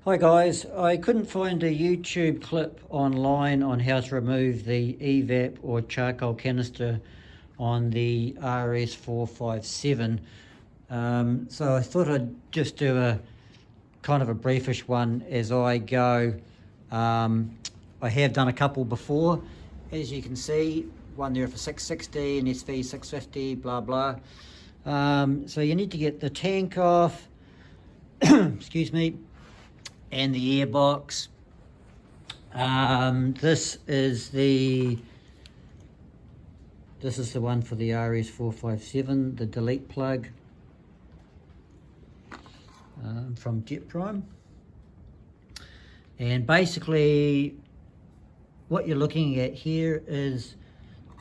Hi guys, I couldn't find a YouTube clip online on how to remove the EVAP or charcoal canister on the RS457. So I thought I'd just do a kind of a briefish one as I go. I have done a couple before, as you can see, one there for 660 and SV 650, blah blah. So you need to get the tank off, excuse me, and the airbox. This is the one for the RS457, the delete plug from Jet Prime. And basically what you're looking at here is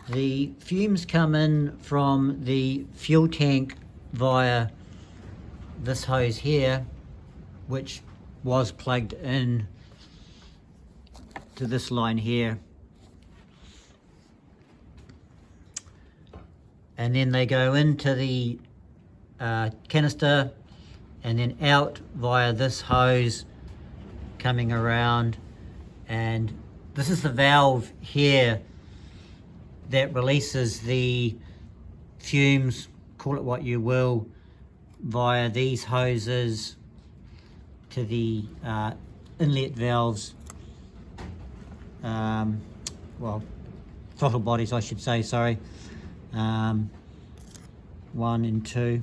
the fumes come in from the fuel tank via this hose here, which was plugged in to this line here, and then they go into the canister and then out via this hose coming around, and this is the valve here that releases the fumes, call it what you will, via these hoses to the inlet valves, well, throttle bodies I should say, sorry, 1 and 2.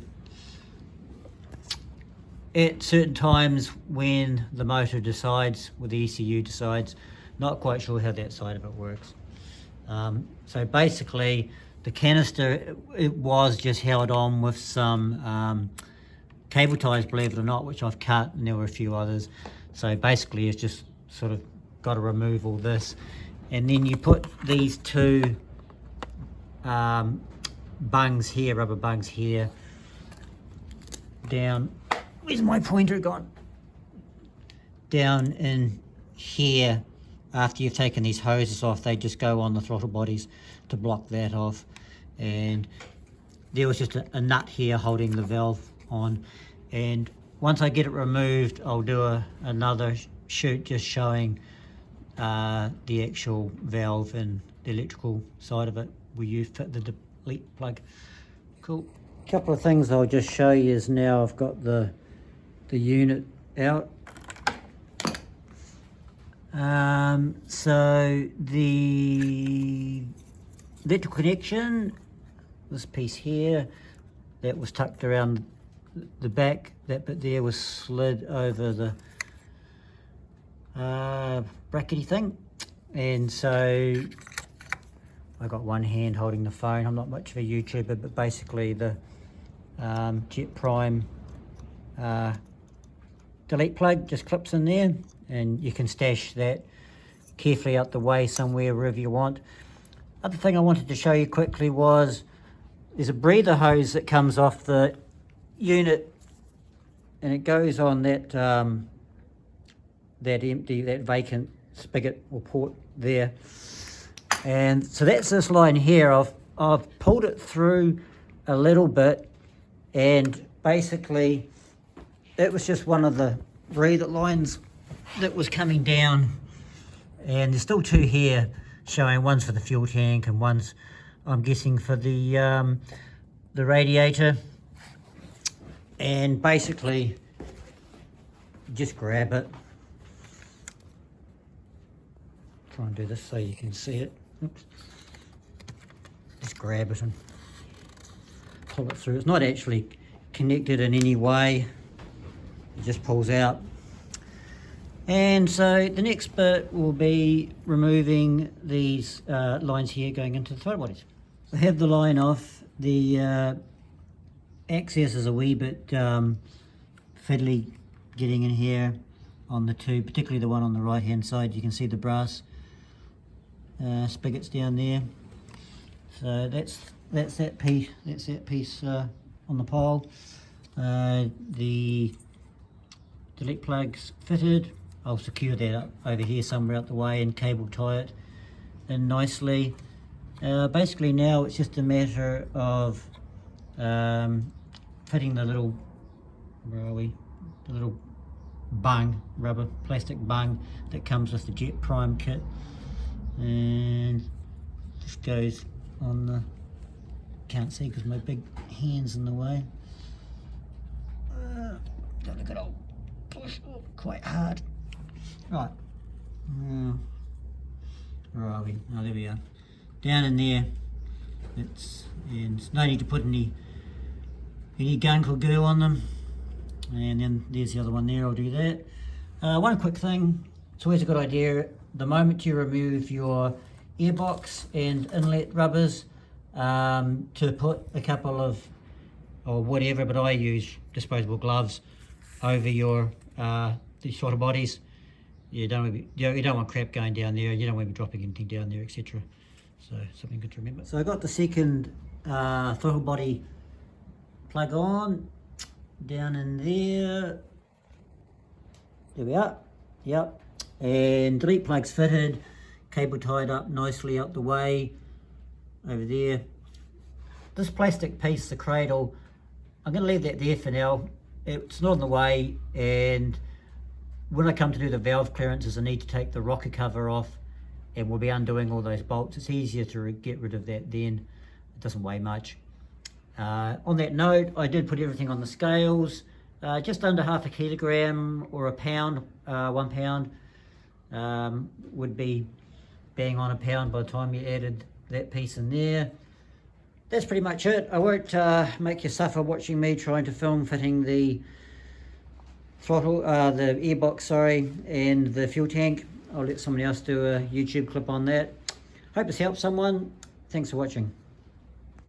At certain times when the motor decides, or the ECU decides, not quite sure how that side of it works. So basically the canister, it was just held on with some cable ties, believe it or not, which I've cut, and there were a few others. So basically it's just sort of got to remove all this, and then you put these two bungs here, rubber bungs here, down. Where's my pointer gone? Down in here. After you've taken these hoses off, they just go on the throttle bodies to block that off. And there was just a nut here holding the valve on. And once I get it removed, I'll do another shoot just showing the actual valve and the electrical side of it where you fit the delete plug. Cool. A couple of things I'll just show you is now I've got the unit out. So the electrical connection, this piece here, that was tucked around the back, that bit there was slid over the brackety thing, and so I got one hand holding the phone. I'm not much of a YouTuber, but basically the Jet Prime delete plug just clips in there, and you can stash that carefully out the way somewhere, wherever you want. Other thing I wanted to show you quickly was there's a breather hose that comes off the unit, and it goes on that that vacant spigot or port there. And so that's this line here. I've pulled it through a little bit, and basically it was just one of the breather lines that was coming down, and there's still two here showing, one's for the fuel tank and one's, I'm guessing, for the radiator. And basically just grab it, try and do this so you can see it. Oops. Just grab it and pull it through. It's not actually connected in any way, it just pulls out. And so the next bit will be removing these lines here going into the throttle bodies. I have the line off. The access is a wee bit fiddly getting in here on the two, particularly the one on the right hand side. You can see the brass spigots down there. So that's that piece. That's that piece on the pole. The delete plug's fitted. I'll secure that up over here somewhere out the way and cable tie it in nicely. Basically now it's just a matter of fitting the little, where are we? The little bung, rubber plastic bung that comes with the Jet Prime kit, and this goes on the, can't see because my big hand's in the way. Got a good old push quite hard. Right, where are we? Oh, there we are. Down in there. And no need to put any gunk or glue on them. And then there's the other one there. I'll do that. One quick thing. It's always a good idea the moment you remove your airbox and inlet rubbers to put a couple of, or whatever, but I use disposable gloves over your these sort of bodies. You don't want crap going down there. You don't want to be dropping anything down there, etc. So something good to remember. So I got the second throttle body plug on down in there. There we are. Yep. And delete plug's fitted. Cable tied up nicely out the way over there. This plastic piece, the cradle, I'm going to leave that there for now. It's not in the way, and when I come to do the valve clearances I need to take the rocker cover off, and we'll be undoing all those bolts. It's easier to get rid of that then. It doesn't weigh much. On that note, I did put everything on the scales. Just under 0.5 kilogram or a pound, 1 pound would be bang on a pound by the time you added that piece in there. That's pretty much it. I won't make you suffer watching me trying to film fitting the throttle, the airbox, sorry, and the fuel tank. I'll let somebody else do a YouTube clip on that. Hope this helps someone. Thanks for watching.